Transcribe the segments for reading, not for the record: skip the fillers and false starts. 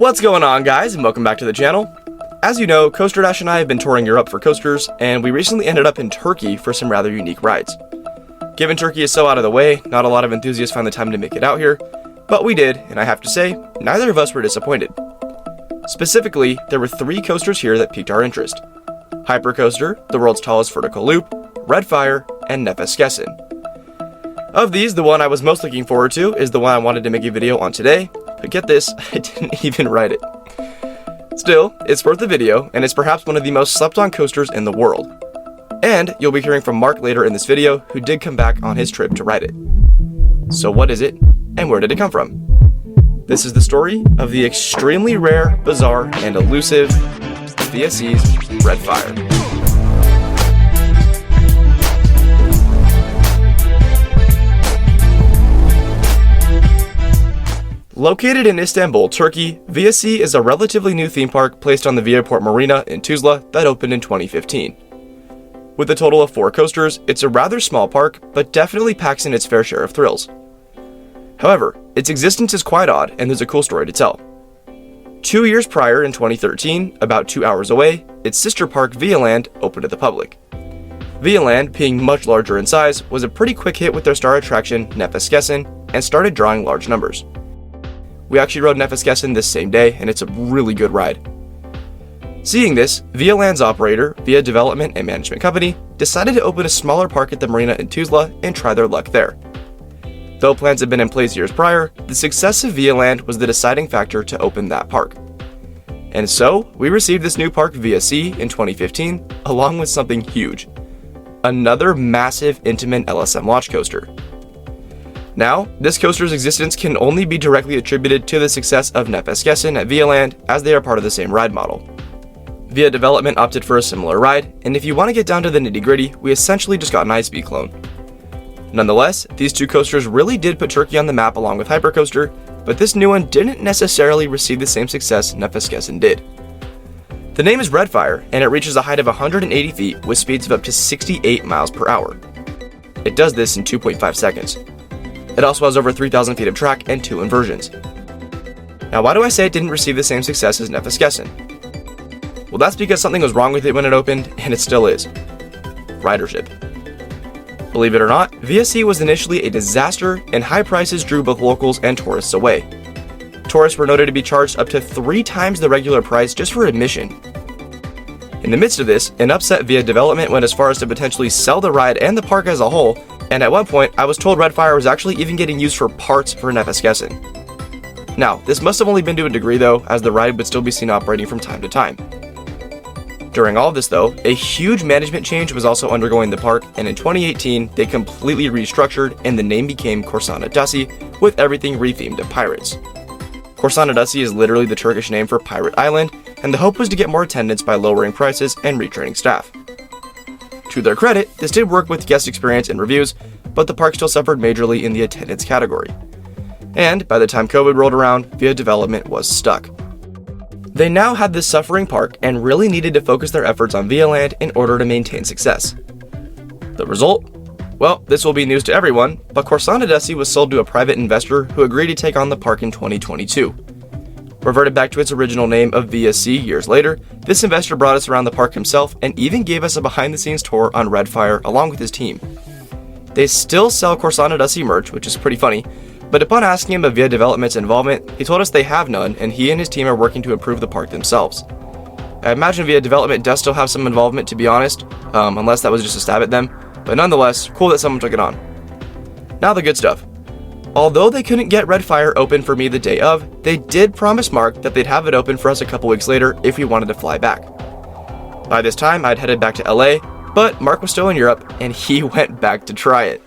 What's going on, guys, and welcome back to the channel. As you know, CoasterDash and I have been touring Europe for coasters, and we recently ended up in Turkey for some rather unique rides. Given Turkey is so out of the way, not a lot of enthusiasts find the time to make it out here, but we did, and I have to say, neither of us were disappointed. Specifically, there were 3 coasters here that piqued our interest: Hypercoaster, the world's tallest vertical loop, Redfire, and Nefeskesen. Of these, the one I was most looking forward to is the one I wanted to make a video on today, but get this, I didn't even ride it. Still, it's worth the video, and it's perhaps one of the most slept on coasters in the world. And you'll be hearing from Marc later in this video, who did come back on his trip to ride it. So what is it, and where did it come from? This is the story of the extremely rare, bizarre, and elusive ViaSea's Redfire. Located in Istanbul, Turkey, ViaSea is a relatively new theme park placed on the Viaport Marina in Tuzla that opened in 2015. With a total of 4 coasters, it's a rather small park, but definitely packs in its fair share of thrills. However, its existence is quite odd, and there's a cool story to tell. 2 years prior, in 2013, about 2 hours away, its sister park Vialand opened to the public. Vialand, being much larger in size, was a pretty quick hit with their star attraction, Nefeskesen, and started drawing large numbers. We actually rode Nefeskesen this same day, and it's a really good ride. Seeing this, Vialand's operator, Via Development and Management Company, decided to open a smaller park at the marina in Tuzla and try their luck there. Though plans had been in place years prior, the success of Vialand was the deciding factor to open that park. And so, we received this new park ViaSea in 2015, along with something huge: another massive, intimate LSM launch coaster. Now, this coaster's existence can only be directly attributed to the success of Nefeskesen at Vialand, as they are part of the same ride model. Via Development opted for a similar ride, and if you want to get down to the nitty-gritty, we essentially just got an ISP clone. Nonetheless, these 2 coasters really did put Turkey on the map along with Hypercoaster, but this new one didn't necessarily receive the same success Nefeskesen did. The name is Redfire, and it reaches a height of 180 feet with speeds of up to 68 miles per hour. It does this in 2.5 seconds. It also has over 3,000 feet of track and 2 inversions. Now, why do I say it didn't receive the same success as Nefeskesen? Well, that's because something was wrong with it when it opened, and it still is: ridership. Believe it or not, ViaSea was initially a disaster, and high prices drew both locals and tourists away. Tourists were noted to be charged up to 3 times the regular price just for admission. In the midst of this, an upset Via Development went as far as to potentially sell the ride and the park as a whole, and at one point, I was told Redfire was actually even getting used for parts for Nefeskesen. Now, this must have only been to a degree though, as the ride would still be seen operating from time to time. During all of this though, a huge management change was also undergoing the park, and in 2018, they completely restructured and the name became Korsan Adası, with everything rethemed to pirates. Korsan Adası is literally the Turkish name for Pirate Island, and the hope was to get more attendance by lowering prices and retraining staff. To their credit, this did work with guest experience and reviews, but the park still suffered majorly in the attendance category. And by the time COVID rolled around, Via Development was stuck. They now had this suffering park and really needed to focus their efforts on Vialand in order to maintain success. The result? Well, this will be news to everyone, but Korsan Adası was sold to a private investor who agreed to take on the park in 2022. Reverted back to its original name of ViaSea years later, this investor brought us around the park himself and even gave us a behind-the-scenes tour on Redfire along with his team. They still sell Korsan Adası merch, which is pretty funny, but upon asking him of Via Development's involvement, he told us they have none, and he and his team are working to improve the park themselves. I imagine Via Development does still have some involvement, to be honest, unless that was just a stab at them, but nonetheless, cool that someone took it on. Now the good stuff. Although they couldn't get Redfire open for me the day of, they did promise Marc that they'd have it open for us a couple weeks later if we wanted to fly back. By this time, I'd headed back to LA, but Marc was still in Europe, and he went back to try it.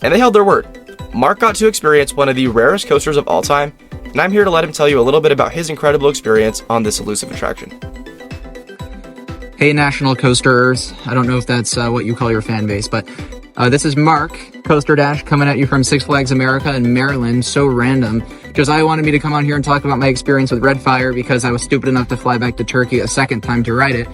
And they held their word. Marc got to experience one of the rarest coasters of all time, and I'm here to let him tell you a little bit about his incredible experience on this elusive attraction. Hey, National Coasters. I don't know if that's what you call your fan base, but this is Marc, CoasterDash, coming at you from Six Flags America in Maryland. So random. Josiah wanted me to come on here and talk about my experience with Redfire because I was stupid enough to fly back to Turkey a second time to ride it.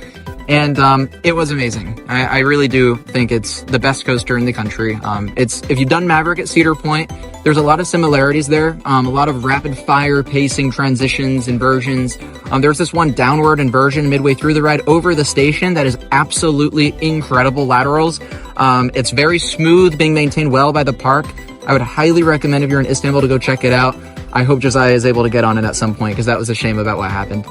And it was amazing. I really do think it's the best coaster in the country. If you've done Maverick at Cedar Point, there's a lot of similarities there. A lot of rapid fire pacing, transitions, inversions. There's this one downward inversion midway through the ride over the station that is absolutely incredible laterals. It's very smooth, being maintained well by the park. I would highly recommend if you're in Istanbul to go check it out. I hope Josiah is able to get on it at some point, because that was a shame about what happened.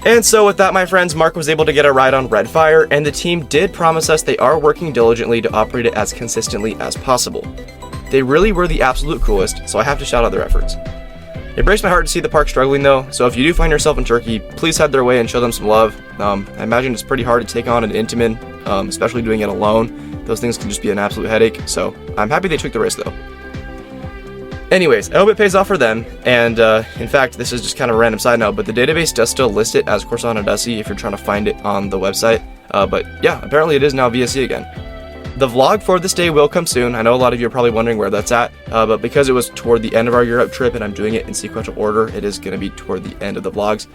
And so with that, my friends, Marc was able to get a ride on Redfire, and the team did promise us they are working diligently to operate it as consistently as possible. They really were the absolute coolest, so I have to shout out their efforts. It breaks my heart to see the park struggling though, so if you do find yourself in Turkey, please head their way and show them some love. I imagine it's pretty hard to take on an Intamin, especially doing it alone. Those things can just be an absolute headache, so I'm happy they took the risk though. Anyways, I hope it pays off for them, and in fact, this is just kind of a random side note, but the database does still list it as Korsan Adası if you're trying to find it on the website, but yeah, apparently it is now ViaSea again. The vlog for this day will come soon. I know a lot of you are probably wondering where that's at, but because it was toward the end of our Europe trip and I'm doing it in sequential order, it is going to be toward the end of the vlogs.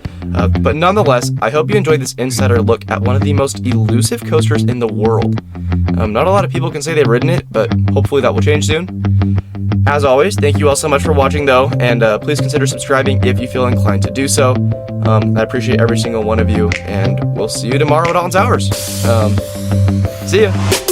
But nonetheless, I hope you enjoyed this insider look at one of the most elusive coasters in the world. Not a lot of people can say they've ridden it, but hopefully that will change soon. As always, thank you all so much for watching though, and please consider subscribing if you feel inclined to do so. I appreciate every single one of you, and we'll see you tomorrow at Alton's Hours. See ya!